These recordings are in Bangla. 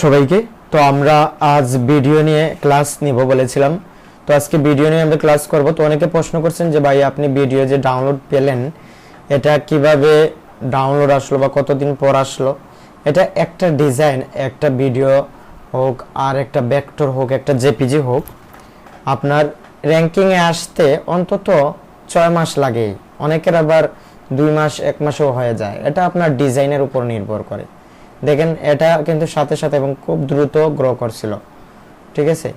সবাইকে। তো আমরা আজ ভিডিও নিয়ে ক্লাস নিব বলেছিলাম। তো আজকে ভিডিও নিয়ে আমরা ক্লাস করব। তো অনেকে প্রশ্ন করছেন যে ভাই আপনি ভিডিও যে ডাউনলোড পেলেন এটা কিভাবে ডাউনলোড আসলো বা কতদিন পর আসলো। এটা একটা ডিজাইন, একটা ভিডিও হোক আর একটা ভেক্টর হোক, একটা জেপিজি হোক, আপনার র্যাঙ্কিংয়ে আসতে অন্তত 6 মাস লাগে। অনেকের আবার 2 মাস 1 মাসও হয়ে যায়। এটা আপনার ডিজাইনের উপর নির্ভর করে। দেখেন এটা কিন্তু সাথে সাথে এবং খুব দ্রুত গ্রো করছিল, ঠিক আছে,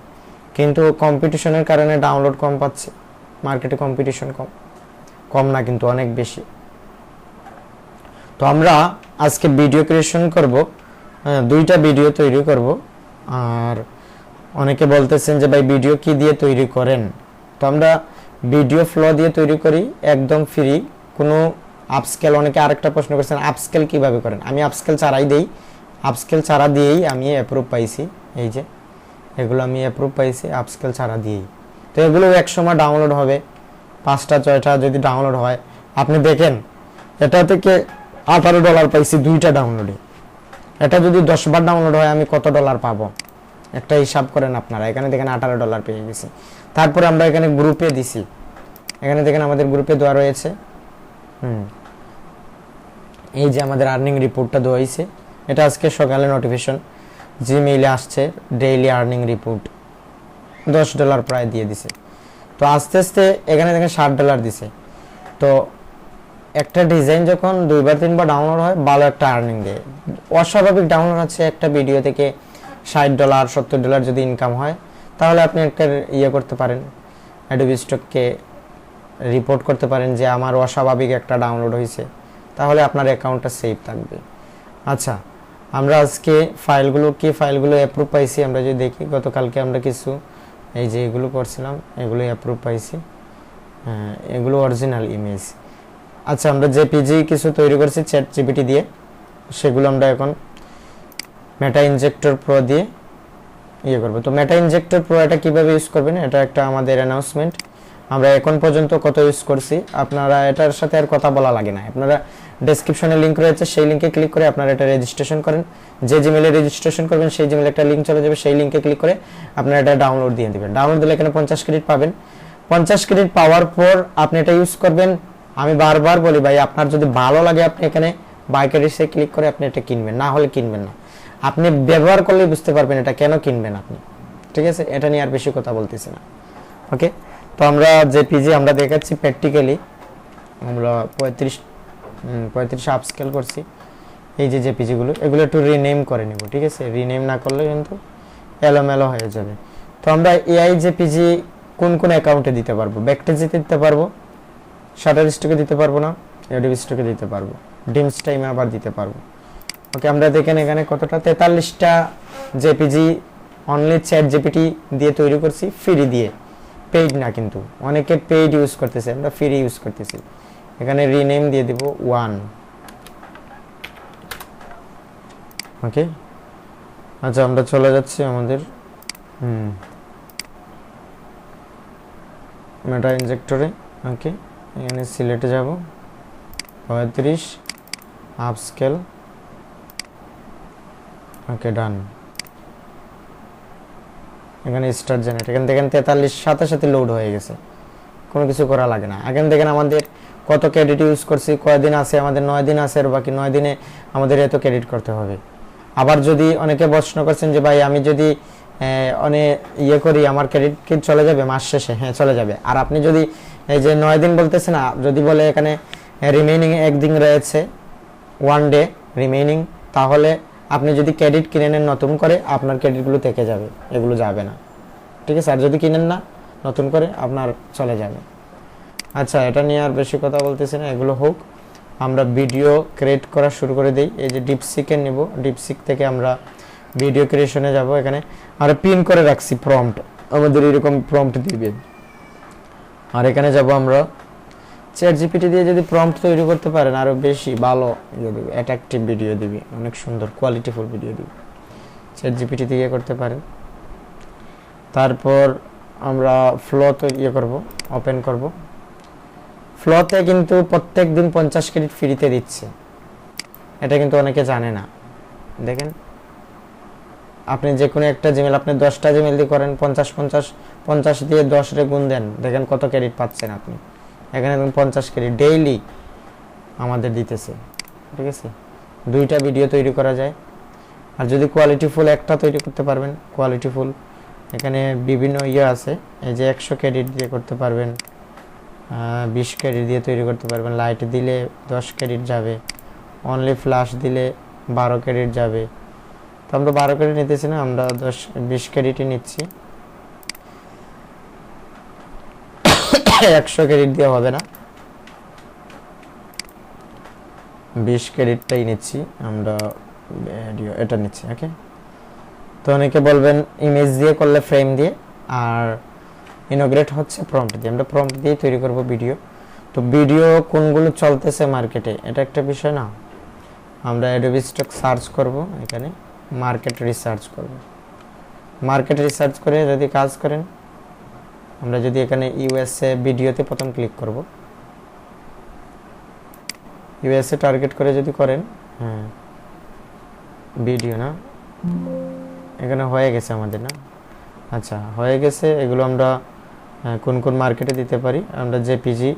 কিন্তু কম্পিটিশনের কারণে ডাউনলোড কম পাচ্ছে। মার্কেটে কম্পিটিশন কম না, কিন্তু অনেক বেশি। তো আমরা আজকে ভিডিও ক্রিয়েশন করব, 2টা ভিডিও তৈরি করব। আর অনেকে বলতেছেন যে ভাই ভিডিও কি দিয়ে তৈরি করেন। তো আমরা ভিডিও ফ্লো দিয়ে তৈরি করি, একদম ফ্রি, কোনো আপস্কেল। অনেকে আরেকটা প্রশ্ন করছেন আপস্কেল কিভাবে করেন। আমি আপস্কেল ছাড়াই দেই, আপস্কেল ছাড়া দিয়েই আমি অ্যাপ্রুভ পাইছি। এই যে এগুলো আমি অ্যাপ্রুভ পাইছি আপস্কেল ছাড়া দিয়েই। তো এগুলো এক সময় ডাউনলোড হবে, 5টা 6টা যদি ডাউনলোড হয়। আপনি দেখেন এটা থেকে $18 পাইছি 2টা ডাউনলোডে। এটা যদি 10 বার ডাউনলোড হয় আমি কত ডলার পাবো একটা হিসাব করেন আপনারা। এখানে দেখেন $18 পেয়ে গেছি। তারপরে আমরা এখানে গ্রুপে দিছি, এখানে দেখেন আমাদের গ্রুপে দেওয়া রয়েছে। এই যে আমাদের আর্নিং রিপোর্টটা দেওয়া হয়েছে, এটা আজকে সকালে নোটিফিকেশন জিমেইলে আসছে। ডেইলি আর্নিং রিপোর্ট $10 প্রায় দিয়ে দিছে। তো আস্তে আস্তে এখানে দেখেন $60 দিছে। তো একটা ডিজাইন যখন 2বার 3বার ডাউনলোড হয় ভালো একটা আর্নিং দেয়। অস্বাভাবিক ডাউনলোড আছে একটা ভিডিও থেকে $60 $70 যদি ইনকাম হয়, তাহলে আপনি একটা করতে পারেন, অ্যাডোবি স্টককে রিপোর্ট করতে পারেন যে আমার অস্বাভাবিক একটা ডাউনলোড হয়েছে, তাহলে আপনার অ্যাকাউন্টটা সেভ থাকবে। আচ্ছা, আমরা আজকে ফাইলগুলো অ্যাপ্রুভ পাইছি। আমরা যদি দেখি গতকালকে আমরা কিছু এই যে এগুলো করছিলাম, এগুলো অ্যাপ্রুভ পাইছি। এগুলো অরিজিনাল ইমেজ। আচ্ছা, আমরা জেপিজি কিছু তৈরি করছি চ্যাট জিপিটি দিয়ে, সেগুলো আমরা এখন মেটা ইনজেক্টর প্রো দিয়ে করব। তো মেটা ইনজেক্টর প্রো এটা কিভাবে ইউজ করবেন, এটা একটা আমাদের অ্যানাউন্সমেন্ট। আমরা এখন পর্যন্ত কত ইউজ করছি, আপনারা এটার সাথে আর কথা বলা লাগে না। আপনারা ডেসক্রিপশনে লিংক রয়েছে, সেই লিংকে ক্লিক করে আপনারা এটা রেজিস্ট্রেশন করেন। যে জিমেলে রেজিস্ট্রেশন করবেন সেই জিমেলে একটা লিংক চলে যাবে, সেই লিংকে ক্লিক করে আপনারা এটা ডাউনলোড দিয়ে দিবেন। ডাউনলোড দিলে এখানে 50 ক্রেডিট পাবেন। 50 ক্রেডিট পাওয়ার পর আপনি এটা ইউজ করবেন। আমি বারবার বলি ভাই, আপনার যদি ভালো লাগে আপনি এখানে বাই ক্রেডিটসে ক্লিক করে আপনি এটা কিনবেন, না হলে কিনবেন না। আপনি ব্যবহার করলেই বুঝতে পারবেন এটা কেন কিনবেন আপনি, ঠিক আছে। এটা নিয়ে আর বেশি কথা বলতেছি না, ওকে। তো আমরা জেপিজি আমরা দেখাচ্ছি প্র্যাকটিক্যালি। আমরা 35 আপস্কেল করছি। এই যে জেপিজিগুলো, এগুলো একটু রিনেম করে নেব, ঠিক আছে। রিনেম না করলে কিন্তু এলোমেলো হয়ে যাবে। তো আমরা এআই জেপিজি কোন কোন অ্যাকাউন্টে দিতে পারবো, ব্যাকটেজিতে দিতে পারবো, শাটার স্টকে দিতে পারবো না, অ্যাডোবি স্টকে দিতে পারবো, ডিমস টাইমে আবার দিতে পারবো, ওকে। আমরা দেখেন এখানে কতটা 43টা জেপিজি অনলি চ্যাট জিপিটি দিয়ে তৈরি করছি, ফ্রি দিয়ে, পেইড না। কিন্তু অনেকে পেইড ইউজ করতেছে, আমরা ফ্রি ইউজ করতেছি। এখানে রিনেম দিয়ে দিব 1, ওকে। আচ্ছা, আমরা চলে যাচ্ছি আমাদের মেটা ইনজেক্টরে, ওকে। এখানে সিলেক্টে যাব 35 আপস্কেল, ওকে, ডান। এখানে স্টার্ট জেনারেট, এখানে দেখেন 43 সাথে সাথে লোড হয়ে গেছে, কোনো কিছু করা লাগে না। এখানে দেখেন আমাদের কত ক্রেডিট ইউজ করছি, কয়দিন আছে আমাদের, 9 দিন আছে, আর বাকি 9 দিনে আমাদের এত ক্রেডিট করতে হবে। আবার যদি অনেকে প্রশ্ন করছেন যে ভাই আমি যদি অনেক করি আমার ক্রেডিট কি চলে যাবে মাস শেষে? হ্যাঁ, চলে যাবে। আর আপনি যদি এই যে 9 দিন বলতেছে না, যদি বলে এখানে রিমেইনিং 1 দিন রয়েছে, 1 ডে রিমেইনিং, তাহলে আপনি যদি ক্রেডিট কিনে নেন নতুন করে, আপনার ক্রেডিটগুলো থেকে যাবে, এগুলো যাবে না, ঠিক আছে। আর যদি কিনেন না নতুন করে, আপনার চলে যাবে। আচ্ছা, এটা নিয়ে আর বেশি কথা বলতেছি না, এগুলো হোক। আমরা ভিডিও ক্রিয়েট করা শুরু করে দেই। এই যে ডিপসিকে নেব, ডিপসিক থেকে আমরা ভিডিও ক্রিয়েশনে যাব। এখানে আর পিন করে রাখছি প্রম্পট, আমাদের এরকম প্রম্পট দিবে। আর এখানে যাব আমরা চ্যাট জিপিটি দিয়ে যদি প্রম্পট তৈরি করতে পারেন আরো বেশি ভালো দিবে, অ্যাট্রাকটিভ ভিডিও দিবে, অনেক সুন্দর কোয়ালিটিফুল ভিডিও দিবে। চ্যাট জিপিটি দিয়ে করতে পারেন। তারপর আমরা ফ্লো তো করব, ওপেন করব। ফ্লোতে কিন্তু প্রত্যেক দিন 50 ক্রেডিট ফ্রিতে দিচ্ছে, এটা কিন্তু অনেকে জানে না। দেখেন আপনি যে কোনো একটা জিমেল আপনি 10টা জিমেল দিয়ে করেন, 50 50 50 দিয়ে 10 রে গুণ দেন, দেখেন কত ক্রেডিট পাচ্ছেন আপনি। এখানে 50 ক্রেডিট ডেইলি আমাদের দিতেছে, ঠিক আছে। 2টা ভিডিও তৈরি করা যায়। আর যদি কোয়ালিটিফুল একটা তৈরি করতে পারবেন, কোয়ালিটিফুল এখানে বিভিন্ন আছে, এই যে 100 ক্রেডিট দিয়ে করতে পারবেন, 20 ক্রেডিট দিয়ে তৈরি করতে পারবেন, লাইট দিলে 10 ক্রেডিট যাবে, অনলি ফ্ল্যাশ দিলে 12 ক্রেডিট যাবে। তো আমরা 12 ক্রেডিট নিতেছি না, আমরা 20 ক্রেডিটই নিচ্ছি। 100 ক্রেডিট দিয়ে হবে না, 20 ক্রেডিটটাই নিচ্ছি আমরা, ভিডিও এটা নিচ্ছি। ওকে, তো অনেকে বলবেন ইমেজ দিয়ে করলে ফ্রেম দিয়ে, আর ইনোগ্রেট হচ্ছে প্রম্পট দিয়ে। আমরা প্রম্পট দিয়ে তৈরি করব ভিডিও। তো ভিডিও কোনগুলো চলতেছে মার্কেটে এটা একটা বিষয় না, আমরা অ্যাডোবি স্টক সার্চ করব, এখানে মার্কেট রিসার্চ করব। মার্কেট রিসার্চ করে যদি কাজ করেন, আমরা যদি এখানে ইউএসএ ভিডিওতে প্রথম ক্লিক করব, ইউএসএ টার্গেট করে যদি করেন, হ্যাঁ ভিডিও না, এখানে হয়ে গেছে আমাদের না, আচ্ছা হয়ে গেছে। এগুলো আমরা কোন কোন মার্কেটে দিতে পারি, আমরা জেপিজি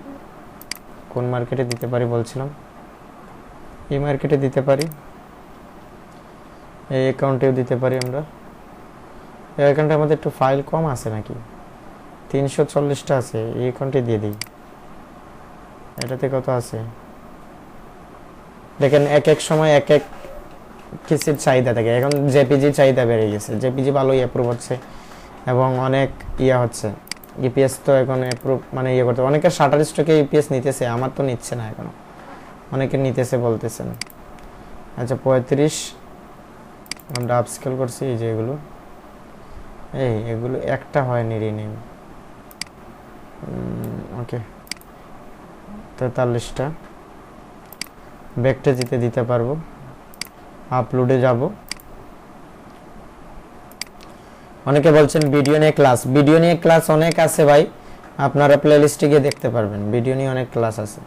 কোন মার্কেটে দিতে পারি বলছিলাম, এই মার্কেটে দিতে পারি, এই অ্যাকাউন্টেও দিতে পারি আমরা। এই অ্যাকাউন্টে আমাদের একটু ফাইল কম আছে নাকি, 340টা আছে, এই অ্যাকাউন্টে দিয়ে দিই। এটাতে কত আছে দেখেন, এক এক সময় এক এক কিছুর চাহিদা থাকে। এখন জেপিজি চাহিদা বেড়ে গেছে, জেপিজি ভালোই অ্যাপ্রুভ হচ্ছে এবং অনেক হচ্ছে। ইপিএস তো এখন অ্যাপ্রুভ মানে করতে, অনেকের শাটার স্টকে ইপিএস নিতেছে, আমার তো নিচ্ছে না এখনো, অনেকে নিতেছে বলতেছেন। আচ্ছা 35 আমরা আপস্কেল করছি, এই যে এগুলো একটা হয়নি রিনেম। ওকে 43টা ব্যাকটা দিতে পারবো, আপলোডে যাব। অনেকে বলছেন ভিডিও নিয়ে ক্লাস, ভিডিও নিয়ে ক্লাস অনেক আছে ভাই, আপনারা প্লেলিস্টে গিয়ে দেখতে পারবেন, ভিডিও নিয়ে অনেক ক্লাস আছে।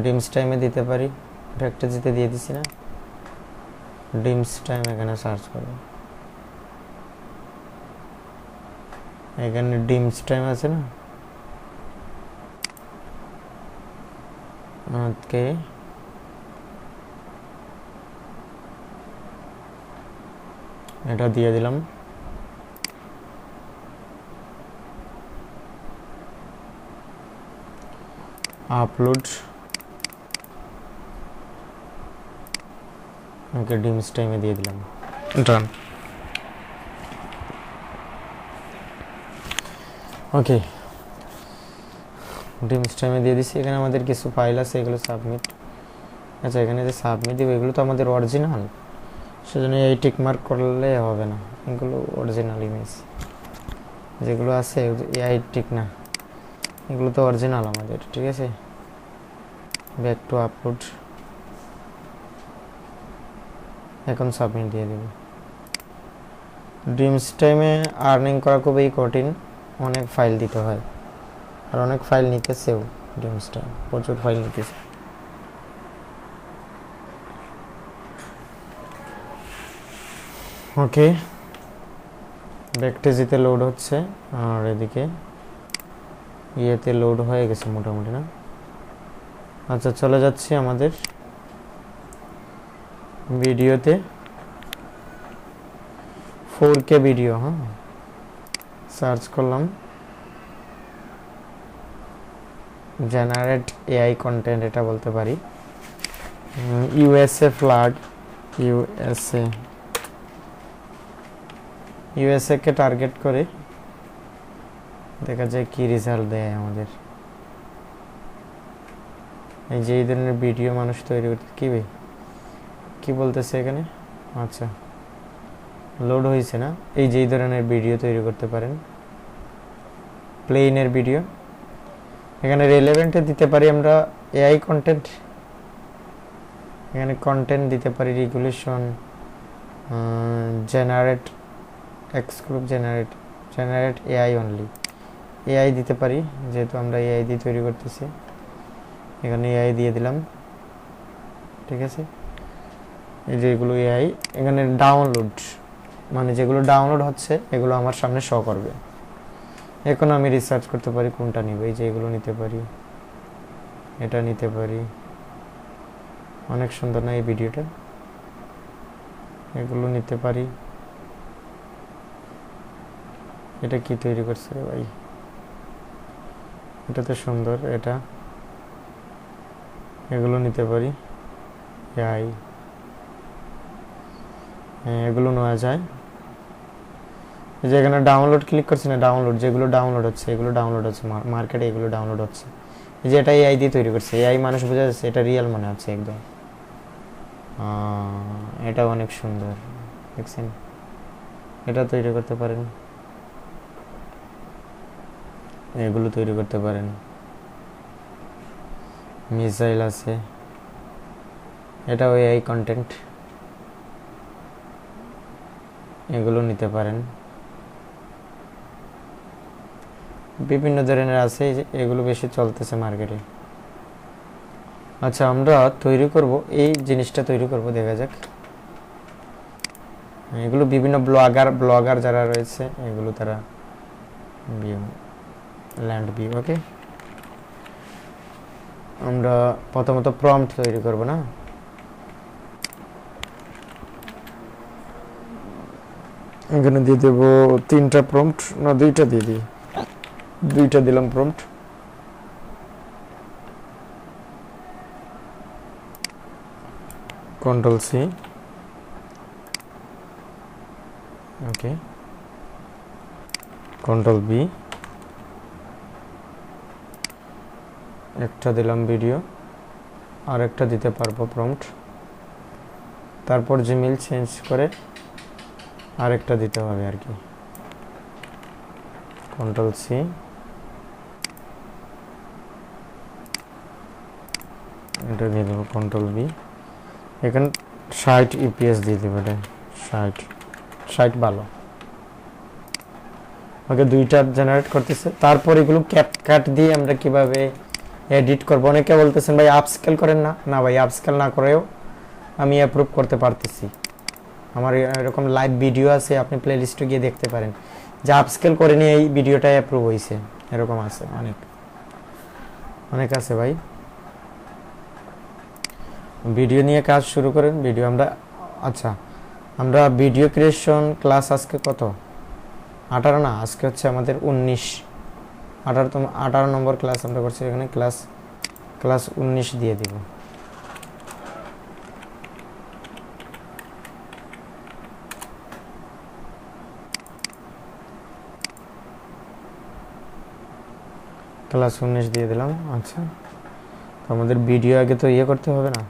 ডিমস টাইমে দিতে পারি, ব্যাকটা দিয়ে দিছি না, ডিমস টাইম এখানে সার্চ করব, এখানে ডিমস টাইম আছে না। ওকে এটা দিয়ে দিলাম। আপলোড, ওকে ডিমস টাইমে দিয়ে দিলাম, ডান। ওকে ডিমস টাইমে দিয়ে দিছি। এখানে আমাদের কিছু ফাইল আছে, এগুলো সাবমিট। আচ্ছা এখানে যে সাবমিট দিব, এগুলো তো আমাদের অরিজিনাল, সেজন্য এই টিক মার্ক করলে হবে না, এগুলো অরিজিনাল ইমেজ যেগুলো আছে, এই টিক না, এগুলো তো অরিজিনাল আমাদের, ঠিক আছে। ব্যাক টু আপলোড, এখন সাবমিট দিয়ে দেব। ড্রিমস টাইমে আর্নিং করা খুবই কঠিন, অনেক ফাইল দিতে হয়, আর অনেক ফাইল নিতেছেও, ড্রিমস টাইম প্রচুর ফাইল নিতেছে। ওকে ব্যাকটেজিতে লোড হচ্ছে, আর এদিকে ইয়েতে লোড হয়ে গেছে মোটামুটি না। আচ্ছা চলে যাচ্ছি আমাদের ভিডিওতে, 4K ভিডিও। হ্যাঁ সার্চ করলাম জেনারেট এআই কন্টেন্ট, এটা বলতে পারি ইউএসএ ফ্লাড, ইউএসএ কে টার্গেট করে দেখা যায় কি রেজাল্ট দেয় আমাদের। এই যে এই ধরনের ভিডিও মানুষ তৈরি করতে কি বলতেছে এখানে, আচ্ছা লোড হয়েছে না। এই যে এই ধরনের ভিডিও তৈরি করতে পারেন, প্লেনের ভিডিও। এখানে রেলেভেন্টে দিতে পারি আমরা এআই কন্টেন্ট, এখানে কন্টেন্ট দিতে পারি regulation, generate exclude, generate AI only, AI দিতে পারি, যেহেতু আমরা এআই দিয়ে তৈরি করতেছি। এখানে এআই দিয়ে দিলাম, ঠিক আছে। এই যে এগুলো এআই। এখানে ডাউনলোড, মানে যেগুলো ডাউনলোড হচ্ছে এগুলো আমার সামনে শো করবে। এখন আমি রিসার্চ করতে পারি কোনটা নিব, এই যে এগুলো নিতে পারি, এটা নিতে পারি। অনেক সুন্দর না এই ভিডিওটা, এগুলো নিতে পারি। এটা কি তৈরি করছে রে ভাই, এটা তো সুন্দর, এটা এগুলো নিতে পারি। হ্যাঁ এগুলো নেওয়া যায়। যেখানে ডাউনলোড ক্লিক করছি না, ডাউনলোড যেগুলো ডাউনলোড হচ্ছে এগুলো ডাউনলোড হচ্ছে মার্কেটে, এগুলো ডাউনলোড হচ্ছে। এই যে এটা এআই দিয়ে তৈরি করছে, এআই মানুষ বোঝা যাচ্ছে, এটা রিয়েল মনে হচ্ছে একদম। এটা অনেক সুন্দর, দেখছেন? এটা তৈরি করতে পারেন, এগুলো তৈরি করতে পারেন। মিসাইল আছে, এটা এআই কন্টেন্ট, এগুলো নিতে পারেন। বিভিন্ন ধরনের আছে, এগুলো বেশি চলতেছে মার্কেটে। আচ্ছা আমরা তৈরি করব, এই জিনিসটা তৈরি করব, দেখা যাক। এগুলো বিভিন্ন ব্লগার যারা রয়েছে এগুলো তারা ভিউ, ল্যান্ড ভিউ। ওকে, আমরা প্রথমত প্রম্পট তৈরি করব না, এখানে দিয়ে দেব 3টা প্রম্পট, না 2টা দিয়ে দিই, 2টা দিলাম প্রম্পট। কন্ট্রোল সি, ওকে, কন্ট্রোল বি, একটা দিলাম ভিডিও, আর একটা দিতে পারবো প্রম্পট। তারপর জিমেইল চেঞ্জ করে আরেকটা দিতে হবে আর কি। কন্ট্রোল সি, এটা দিয়ে দেবো কন্ট্রোল বি, এখানে 60 ইপিএস দিয়ে দেবো, এটা 60 ভালো। ওকে, 2টা জেনারেট করতেছে। তারপর এগুলো ক্যাপকাট দিয়ে আমরা কিভাবে এডিট করব, অনেকে বলতেছেন ভাই আপস্কেল করেন না। না ভাই, আপস্কেল না করেও আমি অ্যাপ্রুভ করতে পারতেছি। আমার এরকম লাইভ ভিডিও আছে, আপনি প্লেলিস্টে গিয়ে দেখতে পারেন যে আপস্কেল করে নিয়ে এই ভিডিওটা অ্যাপ্রুভ হয়েছে, এরকম আছে, অনেক আছে ভাই। ভিডিও নিয়ে কাজ শুরু করেন, ভিডিও আমরা, আচ্ছা আমরা ভিডিও ক্রিয়েশন ক্লাস আজকে কত, 18 না, আজকে হচ্ছে আমাদের 19, 18 নম্বর ক্লাস আমরা করছি। এখানে ক্লাস 19 দিয়ে দিব। ক্লাস 19 দিয়ে দিলাম। আচ্ছা, তো আমাদের ভিডিও আগে তো করতে হবে না,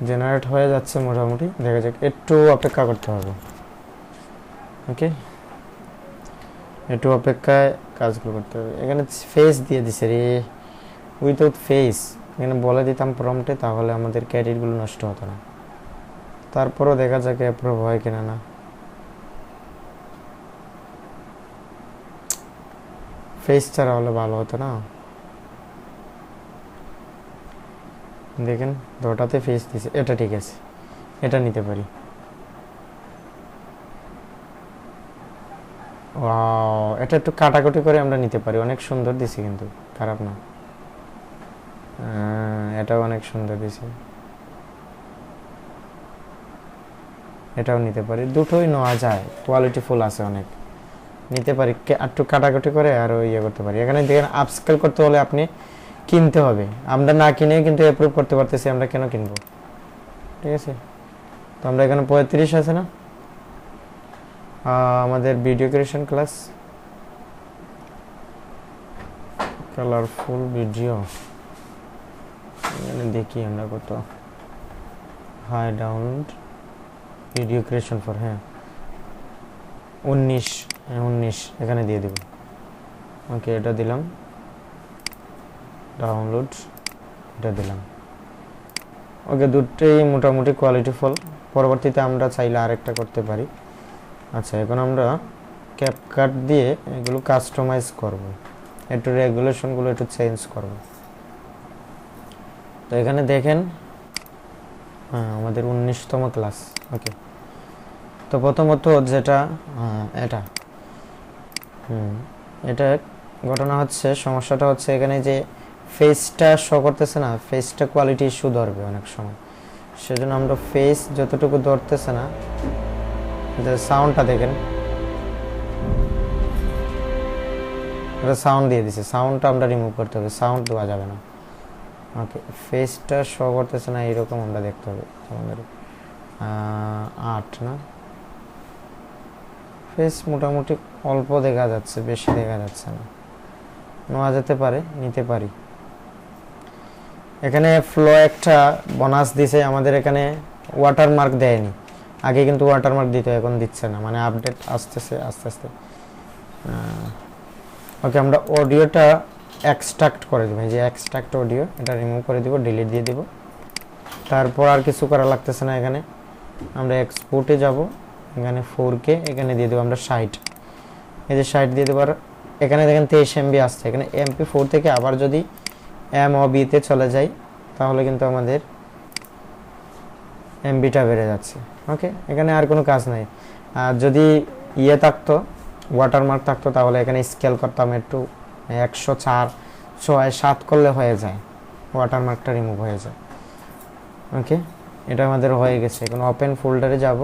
জেনারেট হয়ে যাচ্ছে মোটামুটি, দেখা যাক, একটু অপেক্ষা করতে হবে। ওকে, একটু অপেক্ষায় কাজগুলো করতে হবে। এখানে ফেস দিয়ে দিছে রে, উইথাউট ফেস, এখানে বলে দিতাম প্রম্পটে, তাহলে আমাদের ক্যারিয়ারগুলো নষ্ট হতো না। তারপরও দেখা যাক অ্যাপ্রুভ হয় কিনা না। ফেস ছাড়া হলে ভালো হতো না, দেখেন 2টাতে ফেস দিছে, এটা ঠিক আছে, এটা নিতে পারি। এটা একটু কাটাকুটি করে আমরা নিতে পারি, অনেক সুন্দর দিছি কিন্তু, খারাপ না। এটাও অনেক সুন্দর দিছে, এটাও নিতে পারি, দুটোই নেওয়া যায়, কোয়ালিটি ফুল আছে অনেক, নিতে পারি। একটু কাটাকুটি করে আরও করতে পারি। এখানে দেখেন আপস্কেল করতে হলে আপনি কিনতে হবে, আমরা না কিনে কিন্তু অ্যাপ্রুভ করতে পারতেছি, আমরা কেন কিনবো? ঠিক আছে, তো আমরা এখানে 35 আছে না আমাদের video creation class, colourful video, এখানে দেখি আমরা কত, high download video creation for, হ্যাঁ 19 এখানে দিয়ে দেব। ওকে, এটা দিলাম, ডাউনলোড, এটা দিলাম। ওকে, দুটোই মোটামুটি কোয়ালিটি ফুল। পরবর্তীতে আমরা চাইলে আরেকটা করতে পারি। আচ্ছা, এখন আমরা ক্যাপকাট দিয়ে এগুলো কাস্টমাইজ করব, একটু রেগুলেশনগুলো একটু চেঞ্জ করব। তো এখানে দেখেন, হ্যাঁ আমাদের 19তম ক্লাস। ওকে, তো প্রথমত যেটা এটা এটা ঘটনা হচ্ছে, সমস্যাটা হচ্ছে এখানে যে ফেসটা শো করতেছে না, ফেসটা কোয়ালিটি ইস্যু ধরবে অনেক সময়। সেজন্য আমরা ফেস যতটুকু ধরতেছে না, যে সাউন্ডটা দেখেন, এটা সাউন্ড দিয়ে দিছে, সাউন্ডটা আমরা রিমুভ করতে হবে, সাউন্ড দেওয়া যাবে না। ওকে, ফেসটা শো করতেছে না এরকম আমরা দেখতে হবে আমাদের 8 না, ফেস মোটামুটি অল্প দেখা যাচ্ছে, বেশি দেখা যাচ্ছে না, নেওয়া যেতে পারে, নিতে পারি। এখানে ফ্লো একটা বোনাস দিছে আমাদের, এখানে ওয়াটারমার্ক দেয়নি, আগে কিন্তু ওয়াটারমার্ক দিত, এখন দিচ্ছে না, মানে আপডেট আসতেছে আস্তে আস্তে। ওকে, আমরা অডিওটা এক্সট্রাক্ট করে দেবো, এই যে এক্সট্রাক্ট অডিও, এটা রিমুভ করে দিব, ডিলিট দিয়ে দিব। তারপর আর কিছু করা লাগতেছে না, এখানে আমরা এক্সপোর্টে যাব, এখানে 4K এখানে দিয়ে দেবো আমরা 60, এই যে 60 দিয়ে দেবো। আর এখানে দেখেন 23 MB আসছে, এখানে MP4 থেকে আবার যদি MOB-তে চলে যাই তাহলে কিন্তু আমাদের MB-টা বেড়ে যাচ্ছে। ওকে, এখানে আর কোনো কাজ নাই। আর যদি ইয়ে থাকতো, ওয়াটারমার্ক থাকতো, তাহলে এখানে স্কেল করতাম একটু, 104, 6, 7 করলে হয়ে যায়, ওয়াটারমার্কটা রিমুভ হয়ে যায়। ওকে, এটা আমাদের হয়ে গেছে। এখন ওপেন ফোল্ডারে যাব,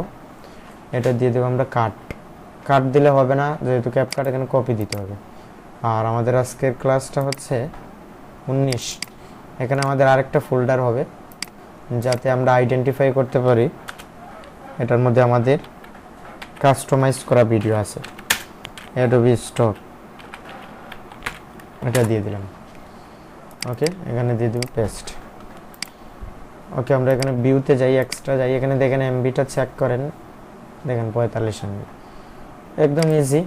এটা দিয়ে দেবো আমরা কাট দিলে হবে না, যেহেতু ক্যাপকাট এখানে কপি দিতে হবে। আর আমাদের আজকের ক্লাসটা হচ্ছে 19, এখানে আমাদের আরেকটা ফোল্ডার হবে যাতে আমরা আইডেন্টিফাই করতে পারি এটার মধ্যে আমাদের কাস্টমাইজ করা ভিডিও আছে। অ্যাডোবি স্টক, এটা দিয়ে দিলাম। ওকে, এখানে দিয়ে দেব পেস্ট। ওকে, আমরা এখানে ভিউতে যাই, এক্সট্রা যাই, এখানে দেখেন এমবিটা চেক করেন, দেখেন 45 MB, একদম ইজি,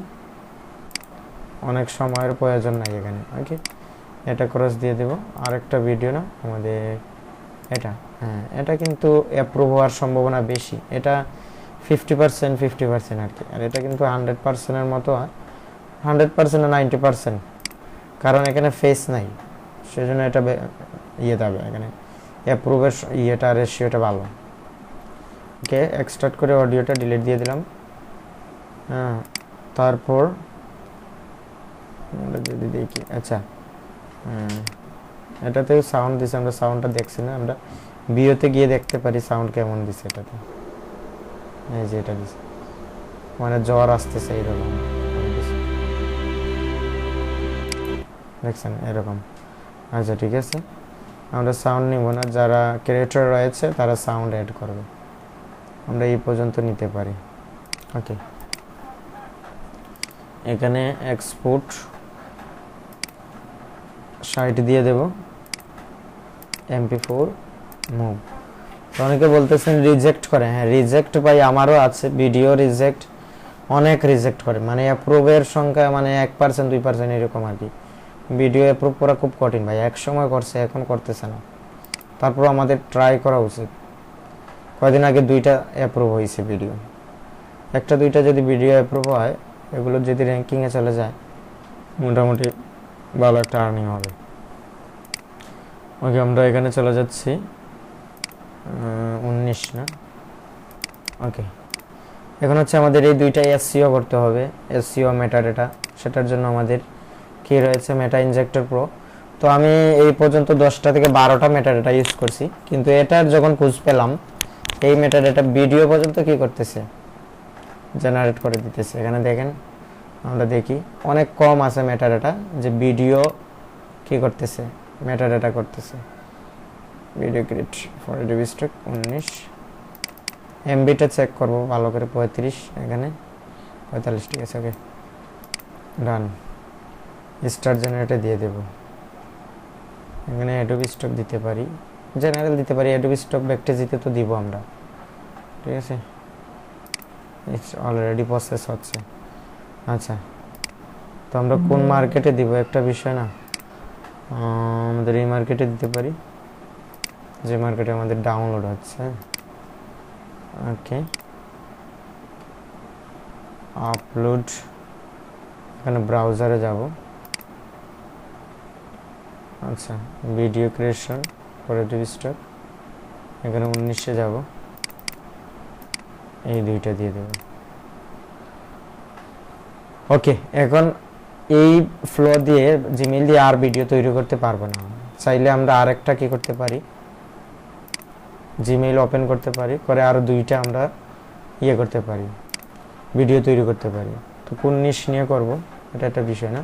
অনেক সময়ের প্রয়োজন নাই এখানে। ওকে, এটা ক্রস দিয়ে দেব। আরেকটা ভিডিও না আমাদের এটা, এটা কিন্তু অ্যাপ্রুভ হওয়ার সম্ভাবনা বেশি, এটা 50% আর কি। আর এটা কিন্তু 100%-এর মতো, 100% না 90%, কারণ এখানে ফেস নাই, সেজন্য এটা ইয়ে যাবে, এখানে অ্যাপ্রুভের ইয়েটা রেশিওটা ভালো। ওকে, এক্সট্রাক্ট করে অডিওটা ডিলিট দিয়ে দিলাম। তারপর যদি দেখি, আচ্ছা এটাতে সাউন্ড দিছে, আমরা সাউন্ডটা দেখছি না, আমরা ভিডিওতে গিয়ে দেখতে পারি সাউন্ড কেমন দিছে এটাতে। এই যে এটা দিছে, মানে জ্বর আসতেছে এইরকম, দেখছেন এরকম। আচ্ছা ঠিক আছে, আমরা সাউন্ড নিব না, যারা ক্রিয়েটর রয়েছে তারা সাউন্ড অ্যাড করবে, আমরা এই পর্যন্ত নিতে পারি। ওকে, এখানে এক্সপোর্ট 60 দিয়ে দেব, MP4 মুভ। তো অনেকে বলতেছেন রিজেক্ট করে, হ্যাঁ রিজেক্ট ভাই আমারও আছে, ভিডিও রিজেক্ট, অনেক রিজেক্ট করে, মানে অ্যাপ্রুভের সংখ্যা মানে 1% 2% এরকম আর কি। ভিডিও অ্যাপ্রুভ করা খুব কঠিন ভাই, এক সময় করছে, এখন করতেছে না। তারপর আমাদের ট্রাই করা উচিত। কয়দিন আগে 2টা অ্যাপ্রুভ হয়েছে ভিডিও, 1-2টা যদি ভিডিও অ্যাপ্রুভ হয়, এগুলো যদি র্যাঙ্কিংয়ে চলে যায়, মোটামুটি ভালো একটা আর্নিং হবে। ওকে, আমরা এখানে চলে যাচ্ছি 19 না। ওকে, এখন হচ্ছে আমাদের এই 2টা SEO করতে হবে, SEO মেটাডেটা, সেটার জন্য আমাদের কি রয়েছে, মেটা ইনজেক্টর প্রো। তো আমি এই পর্যন্ত 10টা থেকে 12টা মেটাডেটা ইউজ করছি, কিন্তু এটার যখন খুঁজ পেলাম, এই মেটাডেটা ভিডিও পর্যন্ত কি করতেছে, জেনারেট করে দিতেছে। এখানে দেখেন, আমরা দেখি অনেক কম আছে মেটাডেটা, যে ভিডিও কি করতেছে, মেটাডেটা করতেছে। Video create for Adobe Stock 19, এমবিটা চেক করব ভালো করে, 35, এখানে 45, ঠিক আছে। ওকে, ডান, স্টার জেনারেটে দিয়ে দেব। এখানে অ্যাডোবি স্টক দিতে পারি, জেনারেল দিতে পারি, অ্যাডোবি স্টক ব্যাকটেজিতে তো দিব আমরা, ঠিক আছে। ইটস অলরেডি প্রসেস হচ্ছে। আচ্ছা, তো আমরা কোন মার্কেটে দিব একটা বিষয় না, আমাদের এই মার্কেটে দিতে পারি, যে মার্কেটে আমাদের ডাউনলোড হচ্ছে। ওকে, আপলোড, এখানে ব্রাউজারে যাব। আচ্ছা, ভিডিও ক্রিয়েশন করে স্টক, এখানে 19-এ যাব, এই 2টা দিয়ে দেব। ওকে, এখন এই ফ্লো দিয়ে জিমেইল দিয়ে আর ভিডিও তৈরি করতে পারবো না। চাইলে আমরা আরেকটা কি করতে পারি, জিমেইল ওপেন করতে পারি, করে আরো দুইটা আমরা ইয়ে করতে পারি, ভিডিও তৈরি করতে পারি। তো কোন নিশ নিয়ে করব এটা একটা বিষয় না।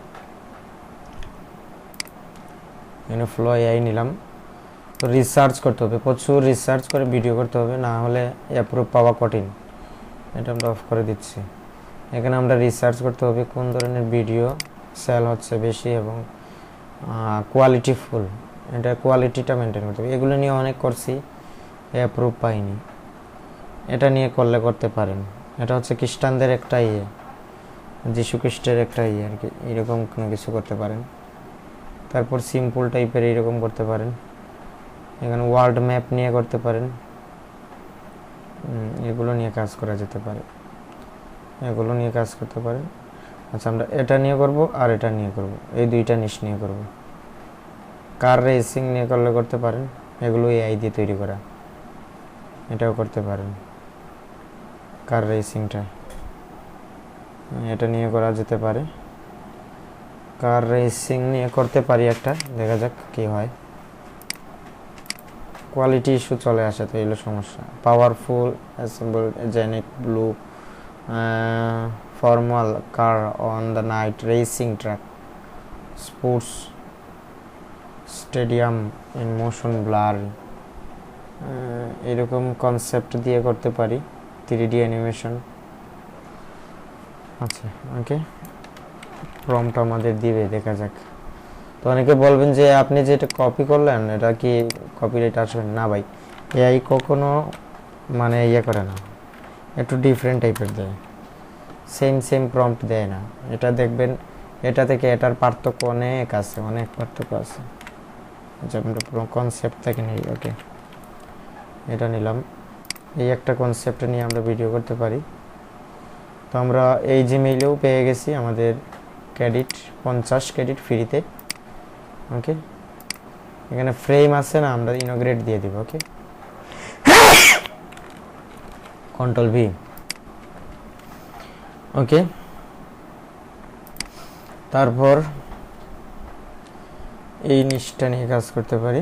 এখানে ফ্লো এআই নিলাম। তো রিসার্চ করতে হবে, প্রচুর রিসার্চ করে ভিডিও করতে হবে, না হলে অ্যাপ্রুভ পাওয়া কঠিন। এটা আমরা অফ করে দিচ্ছি। এখানে আমরা রিসার্চ করতে হবে কোন ধরনের ভিডিও সেল হচ্ছে বেশি এবং কোয়ালিটিফুল, এটা কোয়ালিটিটা মেনটেন করতে হবে। এগুলো নিয়ে অনেক করছি, অ্যাপ্রুভ পাইনি। এটা নিয়ে করলে করতে পারেন। এটা হচ্ছে খ্রিস্টানদের একটা ইয়ে, যীশু খ্রিস্টের একটা ইয়ে আর কি, এরকম কোনো কিছু করতে পারেন। তারপর সিম্পল টাইপের এরকম করতে পারেন। এখানে ওয়ার্ল্ড ম্যাপ নিয়ে করতে পারেন, এগুলো নিয়ে কাজ করা যেতে পারে, এগুলো নিয়ে কাজ করতে পারেন। আচ্ছা, আমরা এটা নিয়ে করব আর এটা নিয়ে করব, এই দুইটা নিশ নিয়ে করব। কার রেসিং নিয়ে করলে করতে পারেন, এগুলো এআই দিয়ে তৈরি করা, এটাও করতে পারেন। কার রেসিংটা এটা নিয়ে করা যেতে পারে। কার রেসিং নিয়ে করতে পারি একটা, দেখা যাক কি হয়। কোয়ালিটি ইস্যু চলে আসে, তো এগুলো সমস্যা। পাওয়ারফুল অ্যাসেম্বল জেনিক blue formal car on the night racing track sports stadium in motion blur, এরকম কনসেপ্ট দিয়ে করতে পারি। 3D animation. আচ্ছা, ওকে, প্রম্পট আমাদের দিবে, দেখা যাক। তো অনেকে বলবেন যে আপনি যেটা কপি করলেন এটা কি কপিরাইট আসবে না? ভাই, এআই কখনো মানে ইয়ে করে না, একটু ডিফারেন্ট টাইপের দেয়, সেম প্রম্পট দেয় না। এটা দেখবেন, এটা থেকে এটার পার্থক্য অনেক আছে, অনেক পার্থক্য আছে। আচ্ছা, আমরা পুরো কনসেপ্ট থেকে নিই। ওকে, এটা নিলাম। এই একটা কনসেপ্ট নিয়ে আমরা ভিডিও করতে পারি। তো আমরা এই জিমেইলেও পেয়ে গেছি আমাদের ক্রেডিট, 50 ক্রেডিট ফ্রিতে। ওকে, এখানে ফ্রেম আছে না, আমরা ইনোগ্রেট দিয়ে দিব। ওকে, কন্ট্রোল ভি। ওকে, তারপর এই নিচটা নিয়ে কাজ করতে পারি।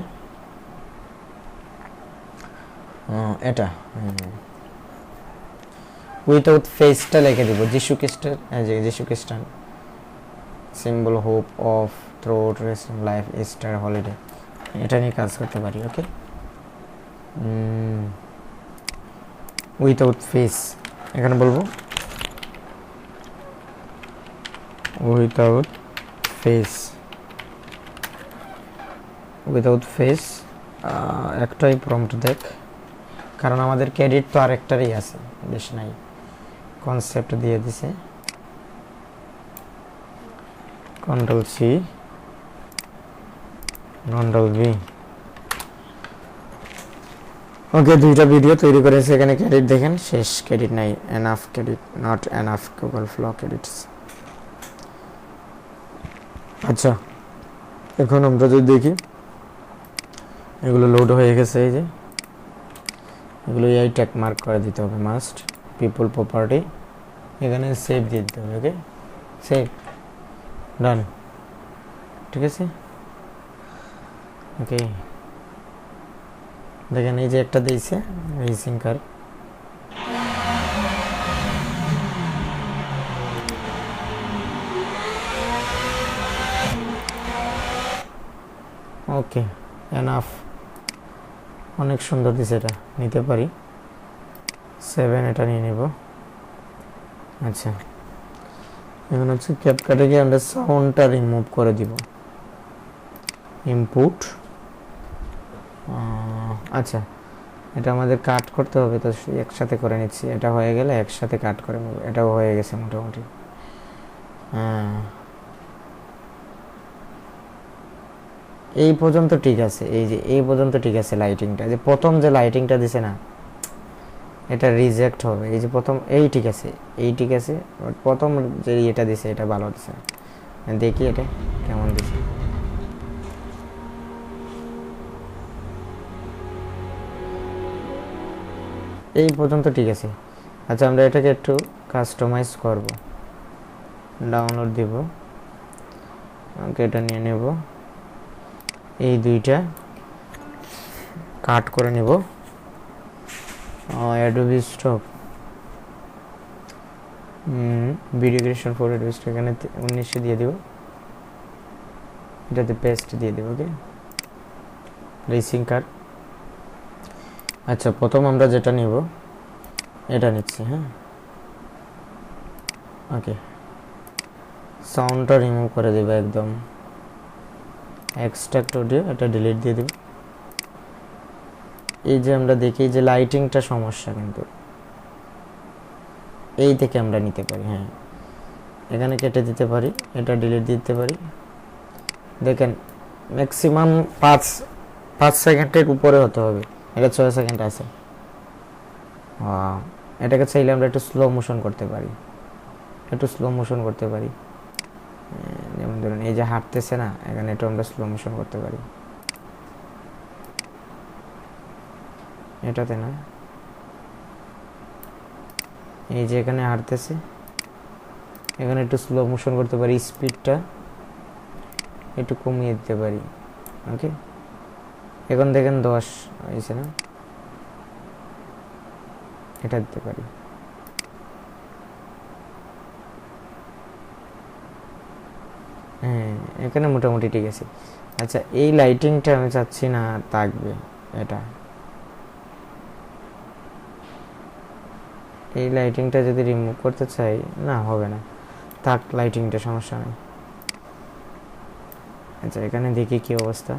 এটা উইথাউট ফেসটা লিখে দিব, যীশু খ্রিস্টের, যীশু খ্রিস্টান symbol hope of throat resting life Easter holiday, এটা নিয়ে কাজ করতে পারি। ওকে, উইথাউট ফেস, এখানে বলবো উইথাউট ফেস, উইথাউট ফেস। একটাই প্রম্পট দেখ, কারণ আমাদের ক্রেডিট তো আরেকটারই আছে, বেশ নাই। কনসেপ্ট দিয়ে দিছে, কন্ট্রোল সি, কন্ট্রোল ভি। ওকে, দুইটা ভিডিও তৈরি করেছে। এখানে ক্রেডিট দেখেন, শেষ ক্রেডিট নাই, enough credit, not enough Google flow credits. আচ্ছা, এখন আমরা যদি দেখি, এগুলো লোড হয়ে গেছে। এই যে এগুলো এই ট্যাগ মার্ক করে দিতে হবে, মাস্ট পিপল প্রপার্টি, এখানে সেভ দিয়ে দিতে হবে। ওকে, সেভ, ডান, ঠিক আছে। ওকে, দেখেন এই যে একটা দিয়েছে রেসিং কার। ওকে, এনাফ, অনেক সুন্দর দিছে, এটা নিতে পারি। 7 এটা নিয়ে নেব। আচ্ছা, এখন হচ্ছে ক্যাপকাটে গিয়ে আমরা সাউন্ডটা রিমুভ করে দিব, ইনপুট। আচ্ছা, এটা আমাদের কাট করতে হবে, তো একসাথে করে নিচ্ছি। এটা হয়ে গেলে একসাথে কাট করে নেব। এটাও হয়ে গেছে মোটামুটি। এই পর্যন্ত ঠিক আছে, এই যে এই পর্যন্ত ঠিক আছে। লাইটিংটা, যে প্রথম যে লাইটিংটা দিছে না, এটা রিজেক্ট হবে। এই যে প্রথম, এই ঠিক আছে, এই ঠিক আছে, প্রথম যে এটা দিছে এটা ভালো দিছে। দেখি এটা কেমন দিছে। এই পর্যন্ত ঠিক আছে। আচ্ছা, আমরা এটাকে একটু কাস্টমাইজ করব। ডাউনলোড দিব। ওকে, এটা নিয়ে নেব, এই দুইটা কাট করে নেব। Adobe stock video creation for Adobe stock, এখানে 19 দিয়ে দিব, এটাতে পেস্ট দিয়ে দেব। ওকে, রেসিং কার। আচ্ছা, প্রথম আমরা যেটা নিব এটা নিচ্ছি। হ্যাঁ, ওকে, সাউন্ডটা রিমুভ করে দেব একদম। এক্সট্রাক্ট অডিও, এটা ডিলিট দিয়ে দেব। এই যে আমরা দেখি যে লাইটিংটা সমস্যা, কিন্তু এই থেকে আমরা নিতে পারি। হ্যাঁ, এখানে কেটে দিতে পারি, এটা ডিলিট দিতে পারি। দেখেন ম্যাক্সিমাম 5 সেকেন্ডের উপরে হতে হবে, এটা 6 সেকেন্ড আছে। এটাকে চাইলে আমরা একটু স্লো মোশন করতে পারি, যেমন ধরুন এই যে হাঁটতেছে না, এখানে একটু আমরা স্লো মোশন করতে পারি, এটাতে না, এই যে এখানে হাঁটতেছে, এখানে একটু স্লো মোশন করতে পারি, স্পিডটা একটু কমিয়ে দিতে পারি। ওকে, এখন দেখেন 10 হয়েছে না, এটা দিতে পারি। হ্যাঁ, এখানে মোটামুটি ঠিক আছে। আচ্ছা, এই লাইটিংটা আমি চাচ্ছি না থাকবে, এই লাইটিংটা যদি রিমুভ করতে চাই, না হবে না, থাক, লাইটিংটা সমস্যা নেই। আচ্ছা, এখানে দেখি কি অবস্থা,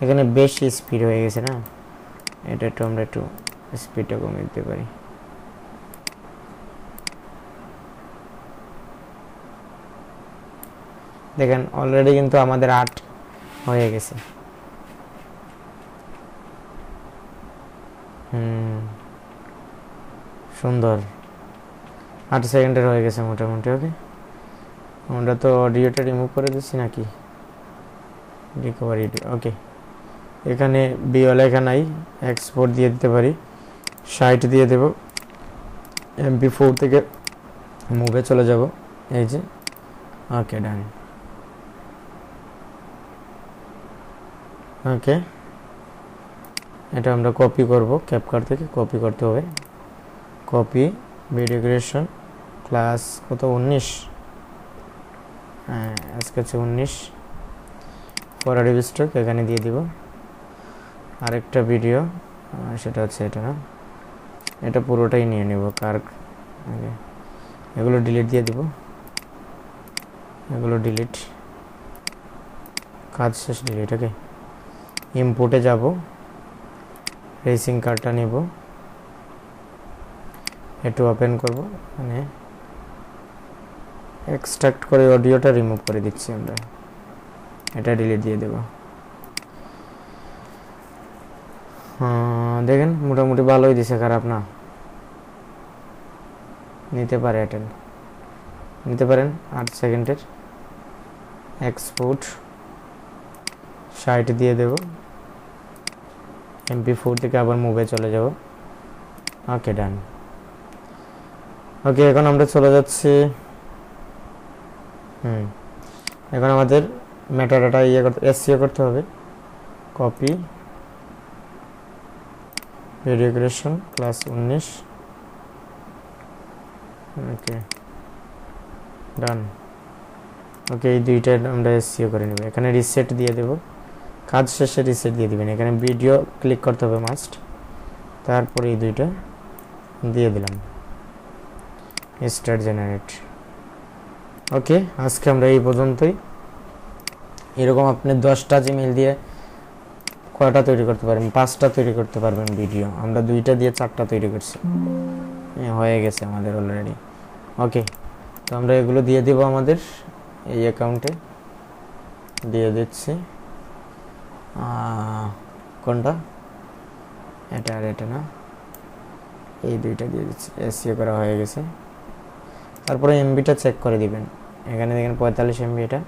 এখানে বেশি স্পিড হয়ে গেছে না, এটা একটু আমরা একটু স্পিডটা কমিয়ে দিতে পারি। দেখেন অলরেডি কিন্তু আমাদের 8 হয়ে গেছে। সুন্দর, 8 সেকেন্ডের হয়ে গেছে মোটামুটি। ওকে, আমরা তো অডিওটা রিমুভ করে দিচ্ছি নাকি, রিকভারি। ওকে, এখানে বিও লেখা নাই, এক্সপোর্ট দিয়ে দিতে পারি, 60 দিয়ে দেব, MP4 থেকে মুভে চলে যাব, এই যে। ওকে, ডান। ওকে, এটা আমরা কপি করব, ক্যাপকাট থেকে কপি করতে হবে। কপি, ভিডিও ক্রিয়েশন ক্লাস কত, 19, হ্যাঁ আজকে হচ্ছে 19, ফর অ্যাডোবি স্টক, এখানে দিয়ে দিব। আরেকটা ভিডিও, সেটা হচ্ছে এটা না, এটা পুরোটাই নিয়ে নেব, কার্ক। এগুলো ডিলিট দিয়ে দিব, এগুলো ডিলিট, কাজ শেষ, ডিলিট। ওকে, ইম্পোর্টে যাব, রেসিং কারটা নিব, একটু ওপেন করব, মানে এক্সট্রাক্ট করে অডিওটা রিমুভ করে দিচ্ছি আমরা, এটা ডিলিট দিয়ে দেব। দেখেন মোটামুটি ভালোই দিছে, খারাপ না, নিতে পারে, অ্যাটেন্ড নিতে পারেন। 8 সেকেন্ডের এক্সপোর্ট, 60 দিয়ে দেব, MP4 থেকে আবার মুভে চলে যাব। ওকে, ডান। ওকে, এখন আমরা চলে যাচ্ছি, এখন আমাদের মেটাডাটা SEO করতে হবে। কপি, ভিডিও ক্রিয়েশন ক্লাস 19, ওকে, ডান। ওকে, এই দুইটা আমরা SEO করে নেব। এখানে রিসেট দিয়ে দেব, কাজ শেষে রিসেট দিয়ে দিবেন। এখানে ভিডিও ক্লিক করতে হবে মাস্ট, তারপরে এই দুইটা দিয়ে দিলাম, স্টার্ট জেনারেট। ওকে, আজকে আমরা এই পর্যন্তই। এরকম আপনি 10টা জিমেইল দিয়ে কয়টা তৈরি করতে পারবেন, 5টা তৈরি করতে পারবেন ভিডিও। আমরা 2টা দিয়ে 4টা তৈরি করছি, হয়ে গেছে আমাদের অলরেডি। ওকে, তো আমরা এগুলো দিয়ে দিব আমাদের এই অ্যাকাউন্টে, দিয়ে দিচ্ছি। কোনটা, এটা আর এটা না, এই দুইটা দিয়ে দিচ্ছি, SEO করা হয়ে গেছে। তারপরে MB-টা চেক করে দিবেন, এখানে দেখেন 45 MB, এটা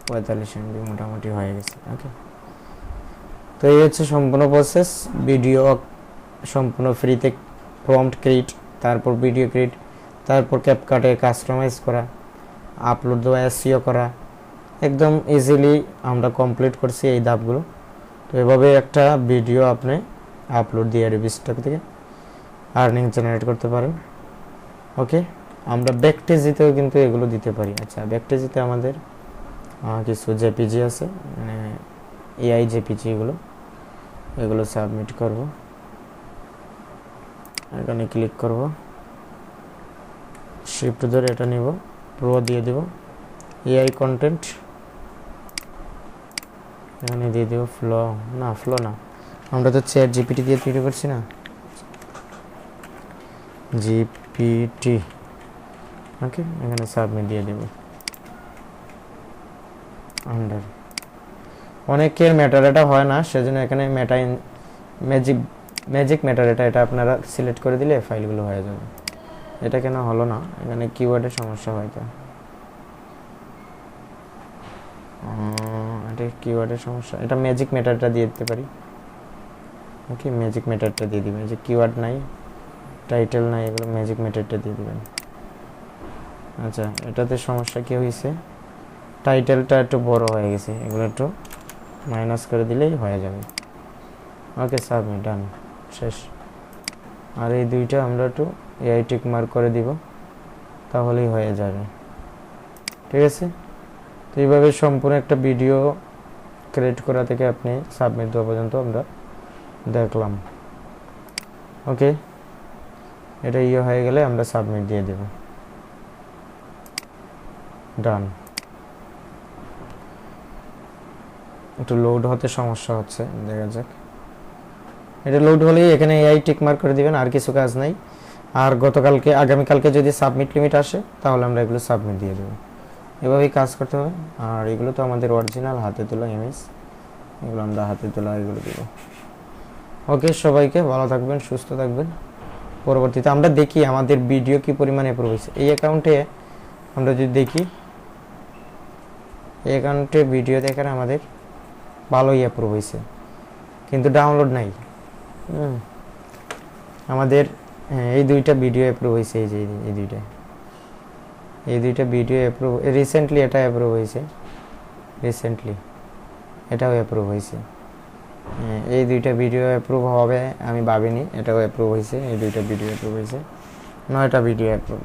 45 MB মোটামুটি হয়ে গেছে। ওকে, তো এই হচ্ছে সম্পূর্ণ প্রসেস। ভিডিও সম্পূর্ণ ফ্রিতে, প্রম্পট ক্রিয়েট, তারপর ভিডিও ক্রিয়েট, তারপর ক্যাপকাটে কাস্টমাইজ করা, আপলোড দেওয়া, এসইও করা, একদম ইজিলি আমরা কমপ্লিট করছি এই ধাপগুলো। তো এভাবে একটা ভিডিও আপনি আপলোড দিয়ে অ্যাডোবি স্টক থেকে আর্নিং জেনারেট করতে পারেন। ওকে, আমরা ব্যাকটেজিতেও কিন্তু এগুলো দিতে পারি। আচ্ছা, ব্যাকটেজিতে আমাদের কিছু জেপিজি আছে, মানে এআই জেপিজি, এগুলো সাবমিট করব। এখানে ক্লিক করব, শিফট ধরে এটা নিব, প্রো দিয়ে দেব, এআই কন্টেন্ট এখানে দিয়ে দেব। ফ্লো না, আমরা তো চ্যাট জিপিটি দিয়ে তৈরি করছি না, জিপিটি। ওকে, এখানে সাবমিট দিয়ে দেব। আন্ডার অনেকের মেটাডাটা হয় না, সেজন্য এখানে ম্যাজিক মেটাডাটা এটা আপনারা সিলেক্ট করে দিলে ফাইলগুলো হয়ে যাবে। এটা কেন হলো না, এখানে কিওয়ার্ডের সমস্যা হয়তো, এটা কিওয়ার্ডের সমস্যা। এটা ম্যাজিক মেটাডাটা দিয়ে দিতে পারি। ওকে, ম্যাজিক মেটাডাটা দিয়ে দিবেন। যে কিওয়ার্ড নাই, টাইটেল নাই, এগুলো ম্যাজিক মেটাডাটা দিয়ে দিবেন। আচ্ছা, এটাতে সমস্যা কি হয়েছে, টাইটেলটা একটু বড় হয়ে গেছে, এগুলো একটু মাইনাস করে দিলেই হয়ে যাবে। ওকে, সাবমিট, ডান, শেষ। আর এই দুইটা আমরা একটু এআই টিক মার্ক করে দিব, তাহলেই হয়ে যাবে। ঠিক আছে, তো এইভাবে সম্পূর্ণ একটা ভিডিও ক্রিয়েট করা থেকে আপনি সাবমিট দেওয়া পর্যন্ত আমরা দেখলাম। ওকে, এটা হয়ে গেলে আমরা সাবমিট দিয়ে দেব। ডান। একটু লোড হতে সমস্যা হচ্ছে, দেখা যাক। এটা লোড হলেই এখানে এআই টিক মার্ক করে দিবেন, আর কিছু কাজ নাই। আর আগামীকালকে যদি সাবমিট লিমিট আসে, তাহলে আমরা এগুলো সাবমিট দিয়ে দেবো। এভাবেই কাজ করতে হবে। আর এগুলো তো আমাদের অরিজিনাল হাতে তোলা ইমেজ, এগুলো আমরা হাতে তোলা এগুলো দিব। ওকে, সবাইকে ভালো থাকবেন, সুস্থ থাকবেন। পরবর্তীতে আমরা দেখি আমাদের ভিডিও কি পরিমাণে অ্যাপ্রুভ হয়েছে। এই অ্যাকাউন্টে আমরা যদি দেখি, এই অ্যাকাউন্টে ভিডিও দেখার আমাদের ভালোই অ্যাপ্রুভ হয়েছে, কিন্তু ডাউনলোড নাই। আমাদের এই দুইটা ভিডিও অ্যাপ্রুভ হয়েছে, এই যে এই দুইটা ভিডিও অ্যাপ্রুভ, রিসেন্টলি এটা অ্যাপ্রুভ হয়েছে, রিসেন্টলি এটাও অ্যাপ্রুভ হয়েছে। এই দুইটা ভিডিও অ্যাপ্রুভ হবে আমি ভাবিনি, এটাও অ্যাপ্রুভ হয়েছে। এই দুইটা ভিডিও অ্যাপ্রুভ হয়েছে, 9টা ভিডিও অ্যাপ্রুভ।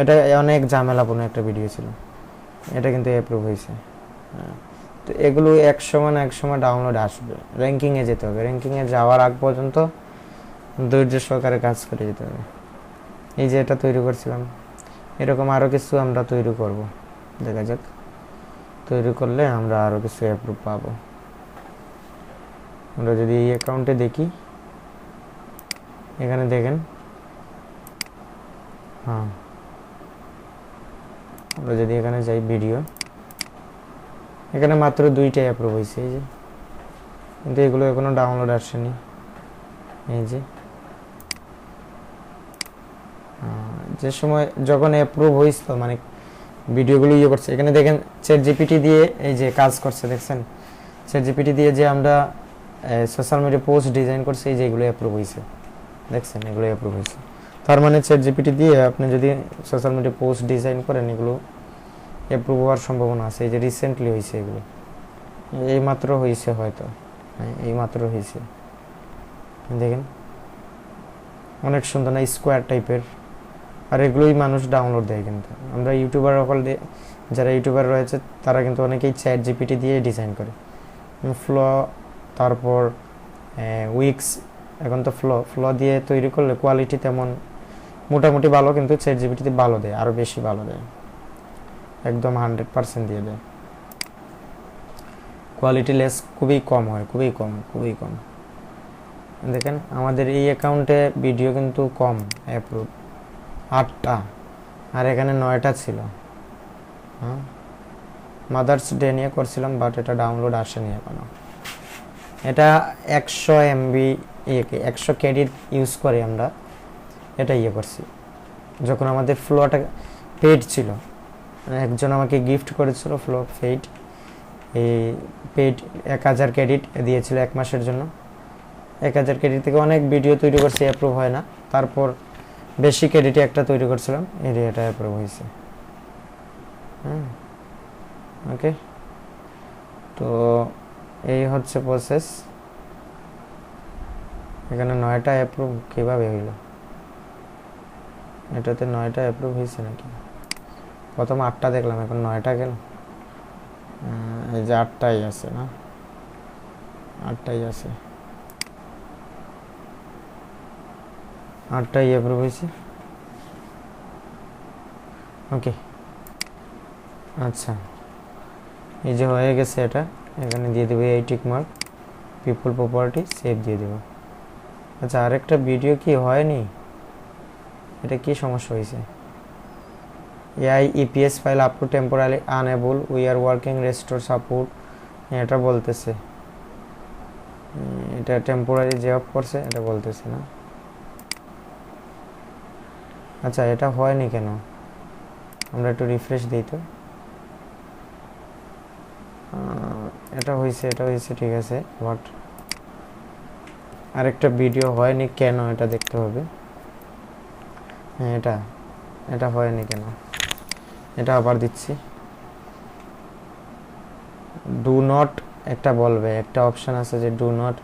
এটা অনেক ঝামেলাপূর্ণ একটা ভিডিও ছিল, এটা কিন্তু অ্যাপ্রুভ হয়েছে। তো এগুলো এক সময় ডাউনলোড আসবে, র্যাঙ্কিংয়ে যেতে হবে। র্যাঙ্কিংয়ে যাওয়ার আগ পর্যন্ত ধৈর্য সহকারে কাজ করে যেতে হবে। এই যে এটা তৈরি করছিলাম, এরকম আরও কিছু আমরা তৈরি করব, দেখা যাক। তৈরি করলে আমরা আরও কিছু অ্যাপ্রুভ পাবো। আমরা যদি এই অ্যাকাউন্টে দেখি, এখানে দেখেন, আমরা যদি এখানে যাই ভিডিও, এখানে মাত্র 2টাই অ্যাপ্রুভ হয়েছে, এই যে। কিন্তু এগুলো এখনো ডাউনলোড আসেনি। এই যে সময় যখন অ্যাপ্রুভ হয়েছিল, মানে ভিডিওগুলো করছে, এখানে দেখেন চ্যাট জিপিটি দিয়ে এই যে কাজ করছে, দেখছেন? চ্যাট জিপিটি দিয়ে যে আমরা সোশ্যাল মিডিয়া পোস্ট ডিজাইন করছি, এই যে এগুলো অ্যাপ্রুভ হয়েছে, দেখছেন? এগুলো অ্যাপ্রুভ হয়েছে। তার মানে চ্যাট জিপিটি দিয়ে আপনি যদি সোশ্যাল মিডিয়া পোস্ট ডিজাইন করেন, এগুলো অ্যাপ্রুভ হওয়ার সম্ভাবনা আছে। এই যে রিসেন্টলি হয়েছে, এগুলো এইমাত্র হয়েছে, হয়তো এইমাত্র হয়েছে। দেখেন, অনেক সুন্দর না, স্কোয়ার টাইপের। আর এগুলোই মানুষ ডাউনলোড দেয়। কিন্তু আমরা ইউটিউবার যারা ইউটিউবার রয়েছে, তারা কিন্তু অনেকেই চ্যাট জিপিটি দিয়ে ডিজাইন করে। ফ্লো, তারপর উইক্স, এখন তো ফ্লো দিয়ে তৈরি করলে কোয়ালিটি তেমন মোটামুটি ভালো, কিন্তু চ্যাট জিপিটিতে ভালো দেয়, আরও বেশি ভালো দেয়, একদম 100% দিয়ে দেয়। কোয়ালিটি লেস খুবই কম হয়, খুবই কম। দেখেন আমাদের এই অ্যাকাউন্টে ভিডিও কিন্তু কম অ্যাপ্রুভ, 8টা, আর এখানে 9টা ছিল। মাদার্স ডে নিয়ে করছিলাম, বাট এটা ডাউনলোড আসেনি এখনো। এটা 100 MB 100 ক্রেডিট ইউজ করে আমরা এটা করছি। যখন আমাদের ফ্লোটা পেইড ছিল, একজন আমাকে গিফট করেছিল ফ্লো পেইড, এই পেইড 1000 ক্রেডিট দিয়েছিল 1 মাসের জন্য। 1000 ক্রেডিট থেকে অনেক ভিডিও তৈরি করছি, অ্যাপ্রুভ হয় না। তারপর বেসিক এডিটে একটা তৈরি করছিলাম, এরিয়াটা অ্যাপ্রুভ হয়েছে। হ্যাঁ, ওকে। তো এই হচ্ছে প্রসেস। এখানে 9টা অ্যাপ্রুভ কীভাবে হইল? এটাতে 9টা অ্যাপ্রুভ হয়েছে নাকি? প্রথম 8টা দেখলাম, এখন 9টা গেল। এই যে 8টাই আছে না, 8টাই আছে, 8টাই অ্যাপ্রুভ হয়েছে। ওকে, আচ্ছা, এই যে হয়ে গেছে এটা। এখানে দিয়ে দেবো এই tick mark, people property, save দিয়ে দেবো। আচ্ছা, আরেকটা ভিডিও কি হয়নি? এটা কি সমস্যা হয়েছে? AI EPS file upload temporary unable, we are working restore support, এটা বলতেছে। এটা টেম্পোরারি যে অফ করছে এটা বলতেছে না। আচ্ছা, এটা হয়নি কেন? আমরা একটু রিফ্রেশ দিই তো। এটা হয়েছে, এটা হয়েছে, ঠিক আছে, বাট আরেকটা ভিডিও হয়নি কেন এটা দেখতে হবে। হ্যাঁ, এটা হয়নি কেন, এটা আবার দিচ্ছি। ডু নট একটা বলবে, একটা অপশান আছে যে do not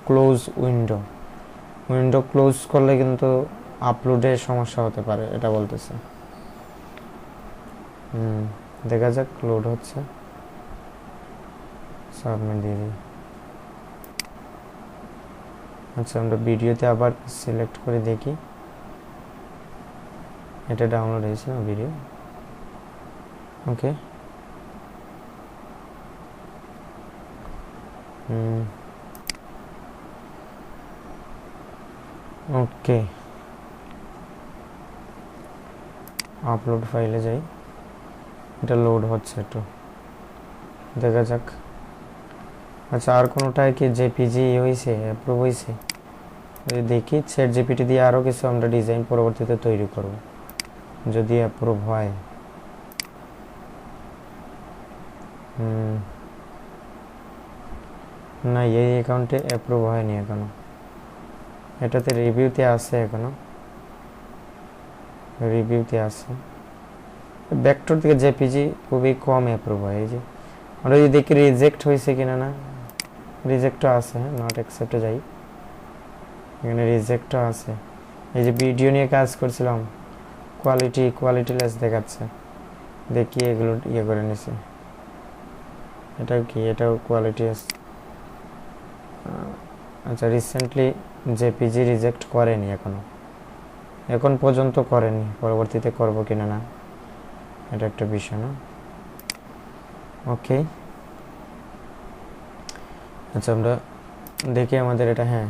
close window. Window close করলে কিন্তু আপলোডে সমস্যা হতে পারে, এটা বলতেছে। দেখা যাক, লোড হচ্ছে, সাবমিট দিয়ে দিই। আচ্ছা, আমরা ভিডিওতে আবার সিলেক্ট করে দেখি। এটা ডাউনলোড হয়েছে না ভিডিও? ওকে, ওকে, আপলোড ফাইলে যাই। এটা লোড হচ্ছে, একটু দেখা যাক। আচ্ছা, আর কোনোটায় কি জেপিজি হয়েছে, অ্যাপ্রুভ হয়েছে? দেখি, চ্যাট জিপিটি দিয়ে আরও কিছু আমরা ডিজাইন পরবর্তীতে তৈরি করব যদি অ্যাপ্রুভ হয়। না, এই অ্যাকাউন্টে অ্যাপ্রুভ হয়নি এখনো। এটাতে রিভিউতে আছে, এখনো রিভিউতে আছে। ভেক্টর থেকে জেপিজি খুবই কম অ্যাপ্রুভ হয়। এই যে আমরা যদি দেখি রিজেক্ট হয়েছে কিনা, না রিজেক্টও আছে। হ্যাঁ, নট অ্যাকসেপ্টে যাই, এখানে রিজেক্টও আছে। এই যে ভিডিও নিয়ে কাজ করছিলাম, কোয়ালিটিলেস দেখাচ্ছে। দেখি এগুলো ইয়ে করে নিছে। এটাও কি, এটাও কোয়ালিটি আছে। আচ্ছা, রিসেন্টলি জেপিজি রিজেক্ট করেনি এখন পর্যন্ত করেনি, পরবর্তীতে করব কিনা না এটা একটা বিষয় না। ওকে, আচ্ছা, আমরা দেখি আমাদের এটা, হ্যাঁ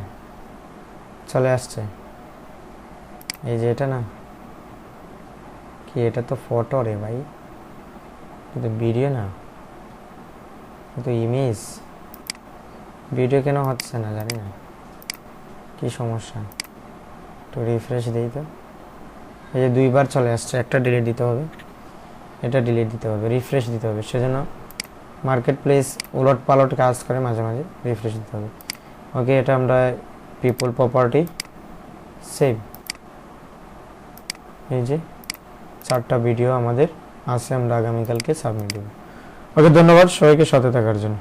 চলে আসছে। এই যে এটা না কি, এটা তো ফটো রে ভাই, কিন্তু ভিডিও না, কিন্তু ইমেজ। ভিডিও কেন হচ্ছে না জানি না, কি সমস্যা। একটু রিফ্রেশ দিই তো। এই যে 2বার চলে আসছে, একটা ডিলিট দিতে হবে, এটা ডিলিট দিতে হবে, রিফ্রেশ দিতে হবে। সেজন্য মার্কেট প্লেস উলট পালট কাজ করে, মাঝে মাঝে রিফ্রেশ দিতে হবে। ওকে, এটা আমরা পিপল প্রপার্টি, সেভ। এই যে 4টা ভিডিও আমাদের আছে, আমরা আগামীকালকে সাবমিট দেব। ওকে, ধন্যবাদ সবাইকে সাথে থাকার জন্য।